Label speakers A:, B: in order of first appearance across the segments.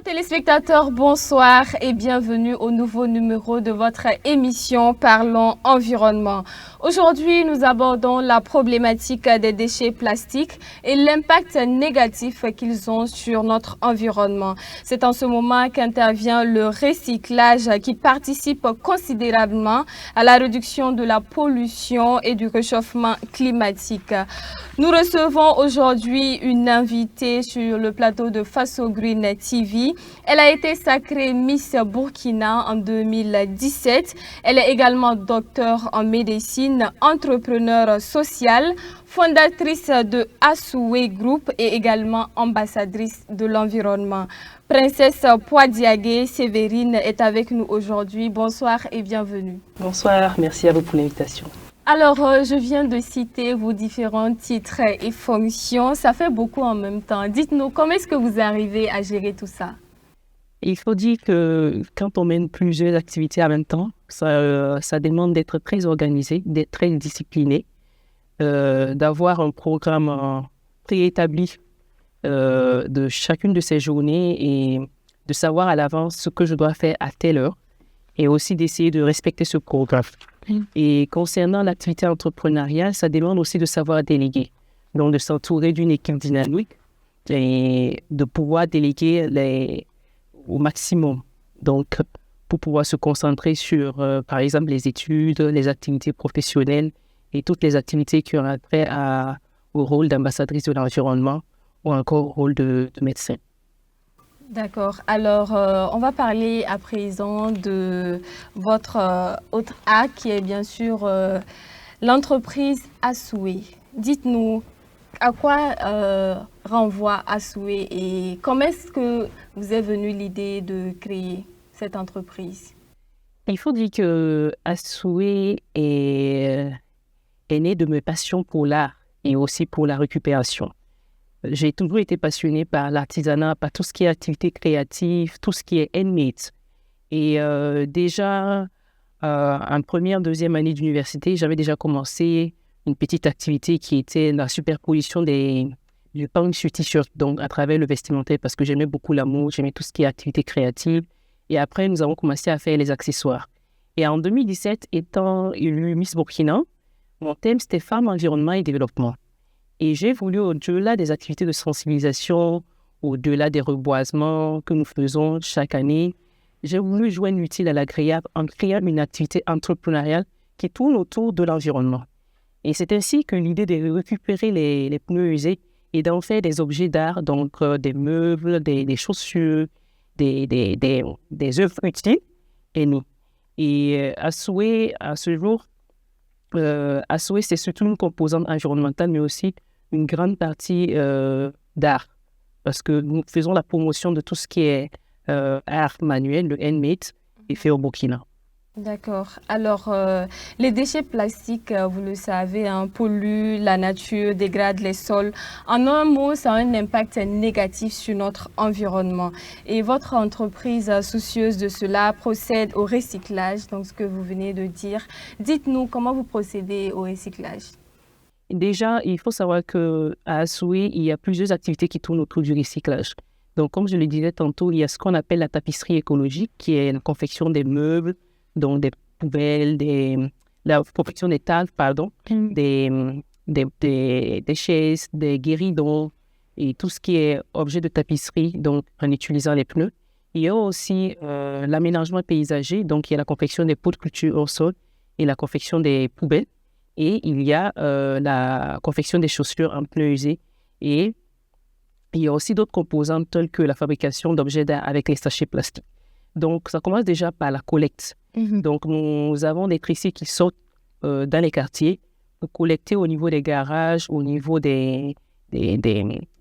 A: Téléspectateurs, bonsoir et bienvenue au nouveau numéro de votre émission Parlons Environnement. Aujourd'hui, nous abordons la problématique des déchets plastiques et l'impact négatif qu'ils ont sur notre environnement. C'est en ce moment qu'intervient le recyclage qui participe considérablement à la réduction de la pollution et du réchauffement climatique. Nous recevons aujourd'hui une invitée sur le plateau de Faso Green TV. Elle a été sacrée Miss Burkina en 2017. Elle est également docteure en médecine, entrepreneure sociale, fondatrice de Asoué Group et également ambassadrice de l'environnement. Princesse Poadiagué Sévérine est avec nous aujourd'hui. Bonsoir et bienvenue.
B: Bonsoir, merci à vous pour l'invitation.
A: Alors, je viens de citer vos différents titres et fonctions. Ça fait beaucoup en même temps. Dites-nous, comment est-ce que vous arrivez à gérer tout ça?
B: Il faut dire que quand on mène plusieurs activités en même temps, ça demande d'être très organisé, d'être très discipliné, d'avoir un programme préétabli de chacune de ces journées et de savoir à l'avance ce que je dois faire à telle heure et aussi d'essayer de respecter ce programme. Et concernant l'activité entrepreneuriale, ça demande aussi de savoir déléguer, donc de s'entourer d'une équipe dynamique et de pouvoir déléguer au maximum, donc pour pouvoir se concentrer sur, par exemple, les études, les activités professionnelles et toutes les activités qui ont trait au rôle d'ambassadrice de l'environnement ou encore au rôle de médecin.
A: D'accord. Alors, on va parler à présent de votre autre acte qui est bien sûr l'entreprise Asoué. Dites-nous à quoi renvoie Asoué et comment est-ce que vous est venue l'idée de créer cette entreprise?
B: Il faut dire que Asoué est né de mes passions pour l'art et aussi pour la récupération. J'ai toujours été passionnée par l'artisanat, par tout ce qui est activité créative, tout ce qui est handmade. Et déjà, en première, deuxième année d'université, j'avais déjà commencé une petite activité qui était la superposition du pain sur t-shirt, donc à travers le vestimentaire, parce que j'aimais beaucoup l'amour, j'aimais tout ce qui est activité créative. Et après, nous avons commencé à faire les accessoires. Et en 2017, étant élue Miss Burkina, mon thème, c'était femmes, environnement et développement. Et j'ai voulu, au-delà des activités de sensibilisation, au-delà des reboisements que nous faisons chaque année, j'ai voulu joindre l'utile à l'agréable en créant une activité entrepreneuriale qui tourne autour de l'environnement. Et c'est ainsi que l'idée de récupérer les pneus usés et d'en faire des objets d'art, donc des meubles, des chaussures, des œuvres utiles, est née. Et Asoué, à ce jour, Asoué, c'est surtout une composante environnementale, mais aussi une grande partie d'art, parce que nous faisons la promotion de tout ce qui est art manuel, le handmade, et fait au Burkina.
A: D'accord. Alors, les déchets plastiques, vous le savez, polluent la nature, dégradent les sols. En un mot, ça a un impact négatif sur notre environnement. Et votre entreprise, soucieuse de cela, procède au recyclage, donc ce que vous venez de dire. Dites-nous comment vous procédez au recyclage.
B: Déjà, il faut savoir qu'à Asoué, il y a plusieurs activités qui tournent autour du recyclage. Donc, comme je le disais tantôt, il y a ce qu'on appelle la tapisserie écologique, qui est la confection des meubles, donc des poubelles, la confection des tables, des chaises, des guéridons et tout ce qui est objet de tapisserie, donc en utilisant les pneus. Il y a aussi l'aménagement paysager, donc il y a la confection des pots de culture au sol et la confection des poubelles. Et il y a la confection des chaussures en pneus usés. Et il y a aussi d'autres composantes telles que la fabrication d'objets d'art avec les sachets plastiques. Donc, ça commence déjà par la collecte. Donc, nous avons des tricycles qui sortent dans les quartiers pour collecter au niveau des garages, au niveau des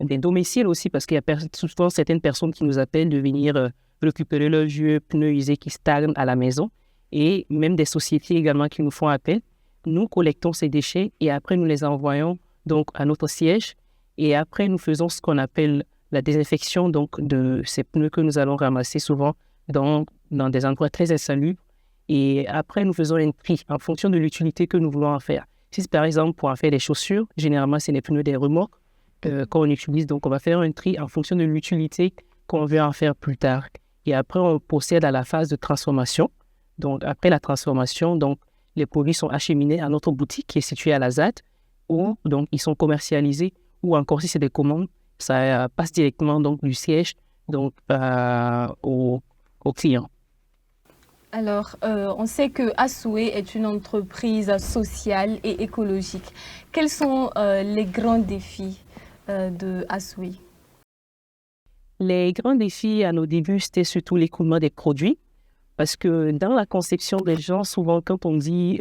B: domiciles aussi, parce qu'il y a souvent certaines personnes qui nous appellent de venir récupérer leurs vieux pneus usés qui stagnent à la maison, et même des sociétés également qui nous font appel. Nous collectons ces déchets et après nous les envoyons donc à notre siège et après nous faisons ce qu'on appelle la désinfection donc de ces pneus que nous allons ramasser souvent dans des endroits très insalubres et après nous faisons un tri en fonction de l'utilité que nous voulons en faire. Si c'est par exemple pour en faire des chaussures, généralement c'est les pneus des remorques qu'on utilise, donc on va faire un tri en fonction de l'utilité qu'on veut en faire plus tard. Et après, on procède à la phase de transformation. Donc, après la transformation, donc, les produits sont acheminés à notre boutique qui est située à la ZAD, où donc, ils sont commercialisés, ou encore si c'est des commandes, ça passe directement donc, du siège donc, aux clients.
A: Alors, on sait que Assoé est une entreprise sociale et écologique. Quels sont les grands défis de Assoé?
B: Les grands défis à nos débuts, c'était surtout l'écoulement des produits. Parce que dans la conception des gens, souvent, quand on dit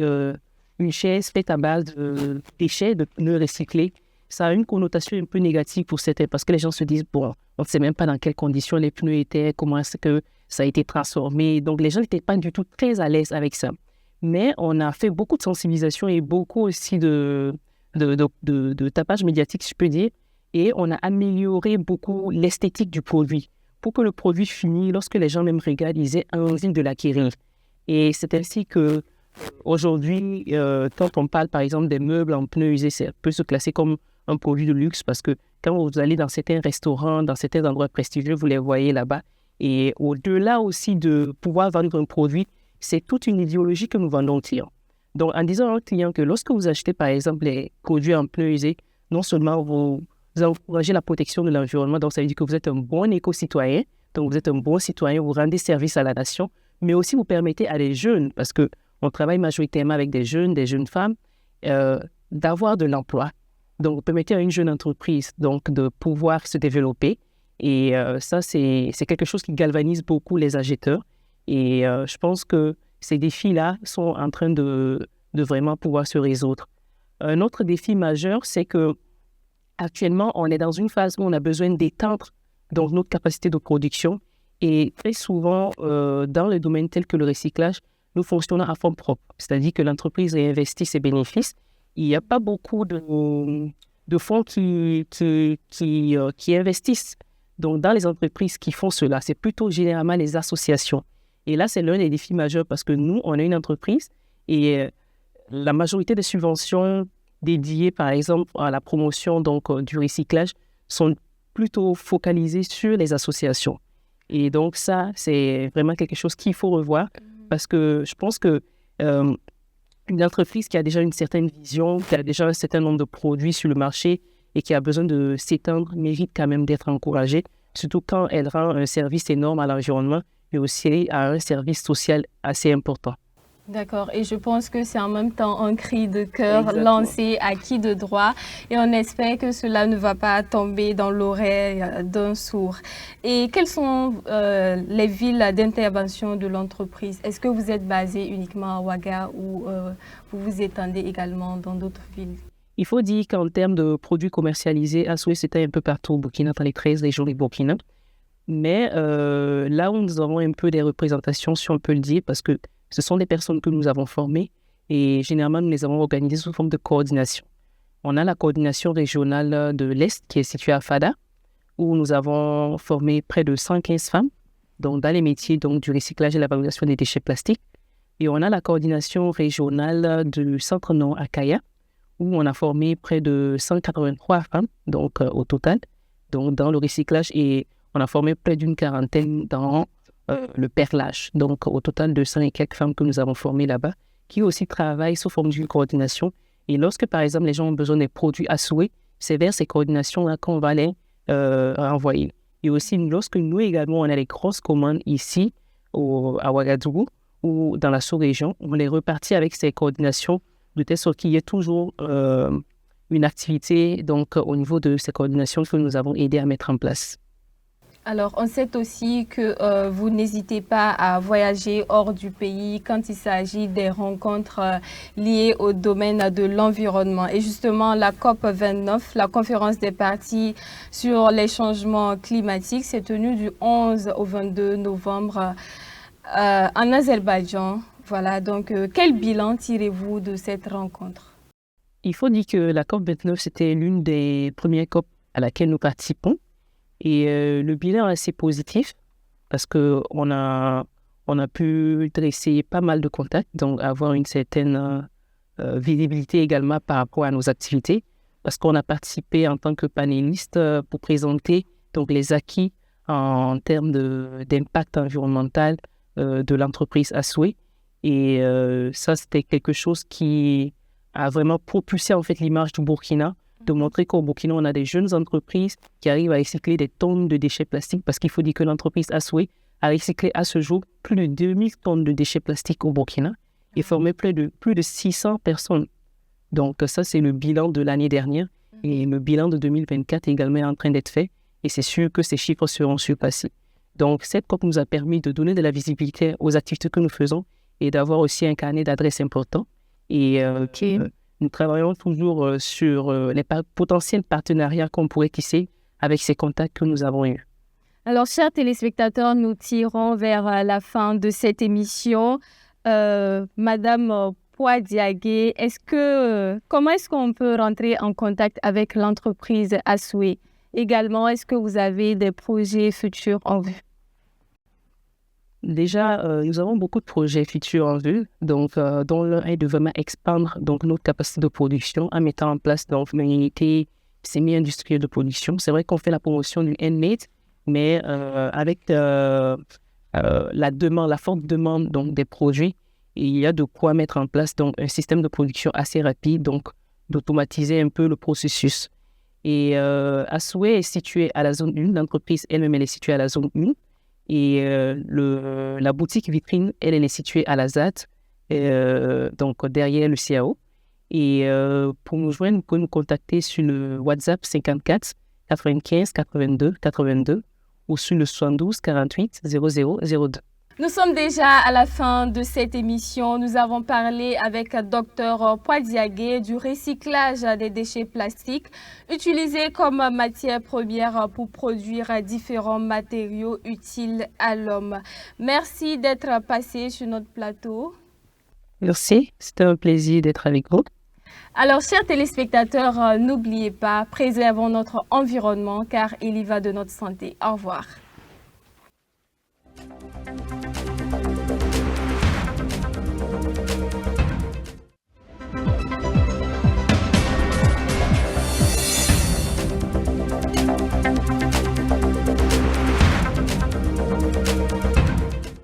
B: une chaise faite à base de déchets, de pneus recyclés, ça a une connotation un peu négative pour certains. Parce que les gens se disent, bon, on ne sait même pas dans quelles conditions les pneus étaient, comment est-ce que ça a été transformé. Donc, les gens n'étaient pas du tout très à l'aise avec ça. Mais on a fait beaucoup de sensibilisation et beaucoup aussi de tapage médiatique, si je peux dire. Et on a amélioré beaucoup l'esthétique du produit pour que le produit fini, lorsque les gens même regardent, ils aient envie de l'acquérir. Et c'est ainsi que aujourd'hui, quand on parle par exemple des meubles en pneus usés, ça peut se classer comme un produit de luxe parce que quand vous allez dans certains restaurants, dans certains endroits prestigieux, vous les voyez là-bas. Et au-delà aussi de pouvoir vendre un produit, c'est toute une idéologie que nous vendons aux clients. Donc, en disant aux clients que lorsque vous achetez par exemple les produits en pneus usés, non seulement vous encouragez la protection de l'environnement, donc ça veut dire que vous êtes un bon éco-citoyen, donc vous êtes un bon citoyen, vous rendez service à la nation, mais aussi vous permettez à des jeunes, parce qu'on travaille majoritairement avec des jeunes femmes, d'avoir de l'emploi. Donc vous permettez à une jeune entreprise donc, de pouvoir se développer et ça c'est quelque chose qui galvanise beaucoup les agiteurs et je pense que ces défis-là sont en train de vraiment pouvoir se résoudre. Un autre défi majeur, c'est que actuellement, on est dans une phase où on a besoin d'étendre donc, notre capacité de production et très souvent, dans les domaines tels que le recyclage, nous fonctionnons à fonds propres, c'est-à-dire que l'entreprise réinvestit ses bénéfices. Il n'y a pas beaucoup de fonds qui investissent donc, dans les entreprises qui font cela. C'est plutôt généralement les associations. Et là, c'est l'un des défis majeurs parce que nous, on est une entreprise et la majorité des subventions dédiées, par exemple, à la promotion donc, du recyclage sont plutôt focalisées sur les associations. Et donc, ça, c'est vraiment quelque chose qu'il faut revoir parce que je pense que une entreprise qui a déjà une certaine vision, qui a déjà un certain nombre de produits sur le marché et qui a besoin de s'étendre, mérite quand même d'être encouragée, surtout quand elle rend un service énorme à l'environnement, mais aussi à un service social assez important.
A: D'accord, et je pense que c'est en même temps un cri de cœur lancé à qui de droit et on espère que cela ne va pas tomber dans l'oreille d'un sourd. Et quelles sont les villes d'intervention de l'entreprise? Est-ce que vous êtes basé uniquement à Ouaga ou vous vous étendez également dans d'autres villes?
B: Il faut dire qu'en termes de produits commercialisés, Assoé, c'était un peu partout au Burkina, dans les 13 régions du Burkina. Mais là où nous avons un peu des représentations, si on peut le dire, parce que ce sont des personnes que nous avons formées et généralement, nous les avons organisées sous forme de coordination. On a la coordination régionale de l'Est qui est située à Fada, où nous avons formé près de 115 femmes donc dans les métiers donc, du recyclage et la valorisation des déchets plastiques. Et on a la coordination régionale du Centre-Nord à Kaya, où on a formé près de 183 femmes donc, au total donc, dans le recyclage et on a formé près d'une quarantaine dans le perlage. Donc, au total, 200 et quelques femmes que nous avons formées là-bas, qui aussi travaillent sous forme d'une coordination. Et lorsque, par exemple, les gens ont besoin des produits Assoé, c'est vers ces coordinations-là qu'on va les envoyer. Et aussi, lorsque nous également, on a les grosses commandes ici, à Ouagadougou, ou dans la sous-région, on les repartit avec ces coordinations, de telle sorte qu'il y ait toujours une activité donc, au niveau de ces coordinations que nous avons aidé à mettre en place.
A: Alors, on sait aussi que vous n'hésitez pas à voyager hors du pays quand il s'agit des rencontres liées au domaine de l'environnement. Et justement, la COP29, la conférence des parties sur les changements climatiques, s'est tenue du 11 au 22 novembre en Azerbaïdjan. Voilà, donc quel bilan tirez-vous de cette rencontre?
B: Il faut dire que la COP29, c'était l'une des premières COP à laquelle nous participons. Et le bilan est assez positif parce qu'on a pu dresser pas mal de contacts, donc avoir une certaine visibilité également par rapport à nos activités parce qu'on a participé en tant que panéliste pour présenter donc, les acquis en termes d'impact environnemental de l'entreprise Asway. Et ça, c'était quelque chose qui a vraiment propulsé en fait l'image du Burkina, de montrer qu'au Burkina, on a des jeunes entreprises qui arrivent à recycler des tonnes de déchets plastiques, parce qu'il faut dire que l'entreprise Asway a recyclé à ce jour plus de 2000 tonnes de déchets plastiques au Burkina et formé plus de 600 personnes. Donc ça, c'est le bilan de l'année dernière, et le bilan de 2024 est également en train d'être fait, et c'est sûr que ces chiffres seront surpassés. Donc cette COP nous a permis de donner de la visibilité aux activités que nous faisons et d'avoir aussi un carnet d'adresses important. Et nous travaillons toujours sur les potentiels partenariats qu'on pourrait tisser avec ces contacts que nous avons eus.
A: Alors, chers téléspectateurs, nous tirons vers la fin de cette émission. Madame Poadiagué, comment est-ce qu'on peut rentrer en contact avec l'entreprise Asway? Également, est-ce que vous avez des projets futurs en vue?
B: Déjà, nous avons beaucoup de projets futurs en vue, donc, dont l'un est de vraiment expandre donc, notre capacité de production en mettant en place donc, une unité semi-industrielle de production. C'est vrai qu'on fait la promotion du handmade, mais avec la forte demande donc, des produits, il y a de quoi mettre en place donc, un système de production assez rapide, donc d'automatiser un peu le processus. Et Asway est situé à la zone 1, l'entreprise elle-même elle est située à la zone 1. Et la boutique vitrine, elle est située à la ZAD, donc derrière le CAO. Et pour nous joindre, vous pouvez nous contacter sur le WhatsApp 54 95 82 82 ou sur le 72 48 00 02.
A: Nous sommes déjà à la fin de cette émission. Nous avons parlé avec Dr Poadiagué du recyclage des déchets plastiques utilisés comme matière première pour produire différents matériaux utiles à l'homme. Merci d'être passé sur notre plateau.
B: Merci, c'était un plaisir d'être avec vous.
A: Alors, chers téléspectateurs, n'oubliez pas, préservons notre environnement car il y va de notre santé. Au revoir.